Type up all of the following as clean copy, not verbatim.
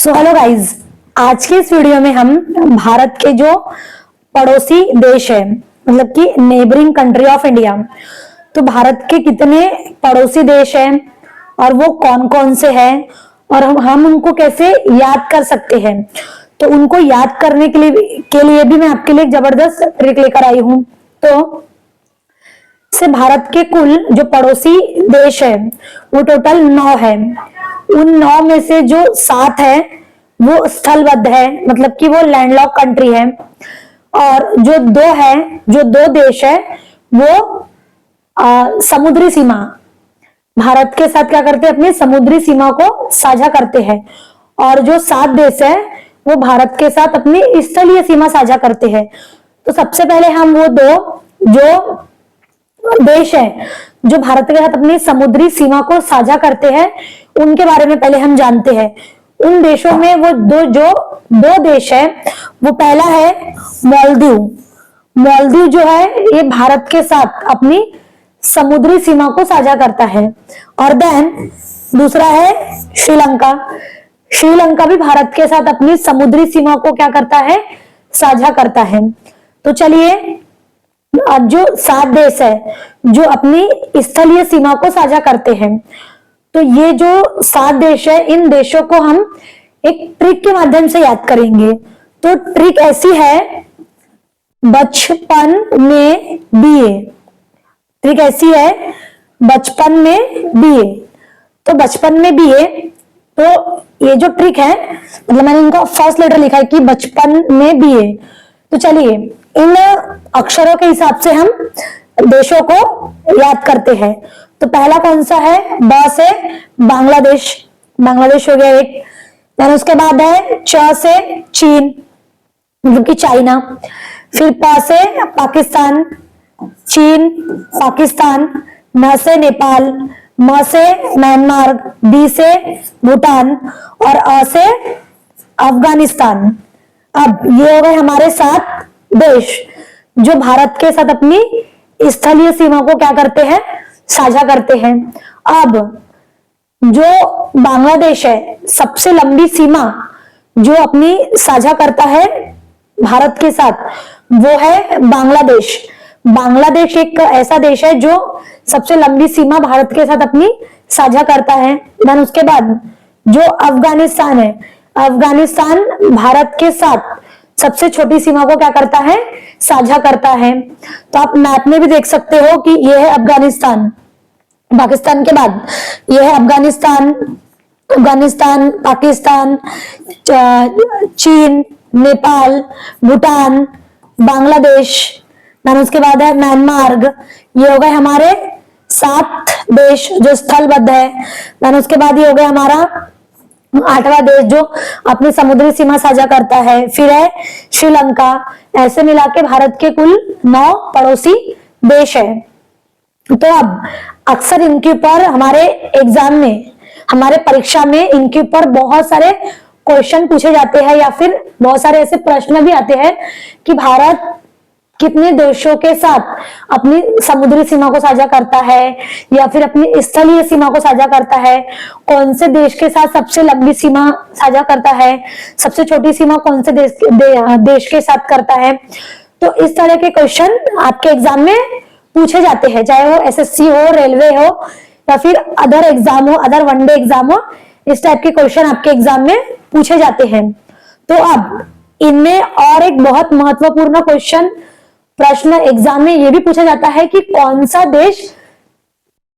So hello guys, आज के इस वीडियो में हम भारत के जो पड़ोसी देश है, मतलब कि नेबरिंग कंट्री ऑफ इंडिया, तो भारत के कितने पड़ोसी देश हैं और वो कौन कौन से हैं और हम उनको कैसे याद कर सकते हैं। तो उनको याद करने के लिए भी मैं आपके लिए एक जबरदस्त ट्रिक लेकर आई हूं। तो से भारत के कुल जो पड़ोसी देश है वो टोटल 9 है। उन 9 में से जो 7 है वो स्थलबद्ध है, मतलब कि वो लैंडलॉक कंट्री है, और जो 2 है, जो 2 देश है वो समुद्री सीमा भारत के साथ क्या करते हैं, अपनी समुद्री सीमा को साझा करते हैं। और जो 7 देश है वो भारत के साथ अपनी स्थलीय सीमा साझा करते हैं। तो सबसे पहले हम वो 2 जो देश है जो भारत के साथ अपनी समुद्री सीमा को साझा करते हैं उनके बारे में पहले हम जानते हैं। उन देशों में वो दो देश है, वो पहला है मालदीव। मालदीव जो है ये भारत के साथ अपनी समुद्री सीमा को साझा करता है। और देन दूसरा है श्रीलंका। श्रीलंका भी भारत के साथ अपनी समुद्री सीमा को क्या करता है, साझा करता है। तो चलिए, अब जो 7 देश है जो अपनी स्थलीय सीमा को साझा करते हैं, तो ये जो 7 देश है इन देशों को हम एक ट्रिक के माध्यम से याद करेंगे। तो ट्रिक ऐसी है, बचपन में बीए। ट्रिक ऐसी है, बचपन में बीए। तो बचपन में बीए, तो ये जो ट्रिक है, मतलब मैंने इनका फर्स्ट लेटर लिखा है कि बचपन में बीए। तो चलिए, इन अक्षरों के हिसाब से हम देशों को याद करते हैं। तो पहला कौन सा है, ब से बांग्लादेश। बांग्लादेश हो गया एक। फिर उसके बाद है च से चीन, मतलब कि चाइना। फिर प से पाकिस्तान, चीन, पाकिस्तान। न से नेपाल, म से म्यांमार, बी से भूटान और अ से अफगानिस्तान। अब ये हो गए हमारे 7 देश जो भारत के साथ अपनी स्थलीय सीमा को क्या करते हैं, साझा करते हैं। अब जो बांग्लादेश है, सबसे लंबी सीमा जो अपनी साझा करता है भारत के साथ, वो है बांग्लादेश। बांग्लादेश एक ऐसा देश है जो सबसे लंबी सीमा भारत के साथ अपनी साझा करता है। देन उसके बाद जो अफगानिस्तान है, अफगानिस्तान भारत के साथ सबसे छोटी सीमा को क्या करता है, साझा करता है। तो आप मैप में भी देख सकते हो कि यह है अफगानिस्तान। पाकिस्तान के बाद यह है अफगानिस्तान, अफगानिस्तान, पाकिस्तान, चीन, नेपाल, भूटान, बांग्लादेश। और उसके बाद है म्यांमार। ये हो गए हमारे 7 देश जो स्थलबद्ध है। और उसके बाद ये हो गया हमारा 8वां देश जो अपनी समुद्री सीमा साझा करता है। फिर है श्रीलंका। ऐसे मिला के भारत के कुल 9 पड़ोसी देश है। तो अब अक्सर इनके ऊपर हमारे एग्जाम में, हमारे परीक्षा में इनके ऊपर बहुत सारे क्वेश्चन पूछे जाते हैं, या फिर बहुत सारे ऐसे प्रश्न भी आते हैं कि भारत कितने देशों के साथ अपनी समुद्री सीमा को साझा करता है या फिर अपनी स्थलीय सीमा को साझा करता है, कौन से देश के साथ सबसे लंबी सीमा साझा करता है, सबसे छोटी सीमा कौन से देश के साथ करता है। तो इस तरह के क्वेश्चन आपके एग्जाम में पूछे जाते हैं, चाहे वो एसएससी हो, रेलवे हो या फिर अदर एग्जाम हो, अदर वनडे एग्जाम हो। इस टाइप के क्वेश्चन आपके एग्जाम में पूछे जाते हैं। तो अब इनमें और एक बहुत महत्वपूर्ण प्रश्न एग्जाम में यह भी पूछा जाता है कि कौन सा देश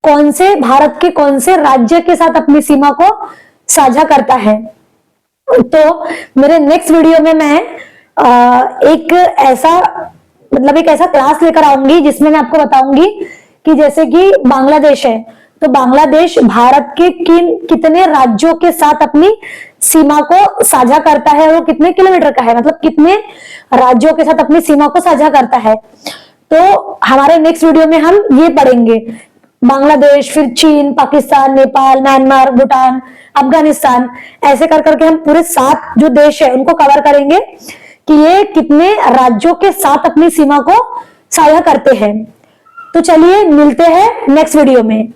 कौन से भारत के कौन से राज्य के साथ अपनी सीमा को साझा करता है। तो मेरे नेक्स्ट वीडियो में मैं एक ऐसा क्लास लेकर आऊंगी जिसमें मैं आपको बताऊंगी कि जैसे कि बांग्लादेश है, तो बांग्लादेश भारत के कितने राज्यों के साथ अपनी सीमा को साझा करता है, वो कितने किलोमीटर का है, मतलब कितने राज्यों के साथ अपनी सीमा को साझा करता है। तो हमारे नेक्स्ट वीडियो में हम ये पढ़ेंगे, बांग्लादेश, फिर चीन, पाकिस्तान, नेपाल, म्यांमार, भूटान, अफगानिस्तान, ऐसे कर करके हम पूरे 7 जो देश है उनको कवर करेंगे कि ये कितने राज्यों के साथ अपनी सीमा को साझा करते हैं। तो चलिए मिलते हैं नेक्स्ट वीडियो में।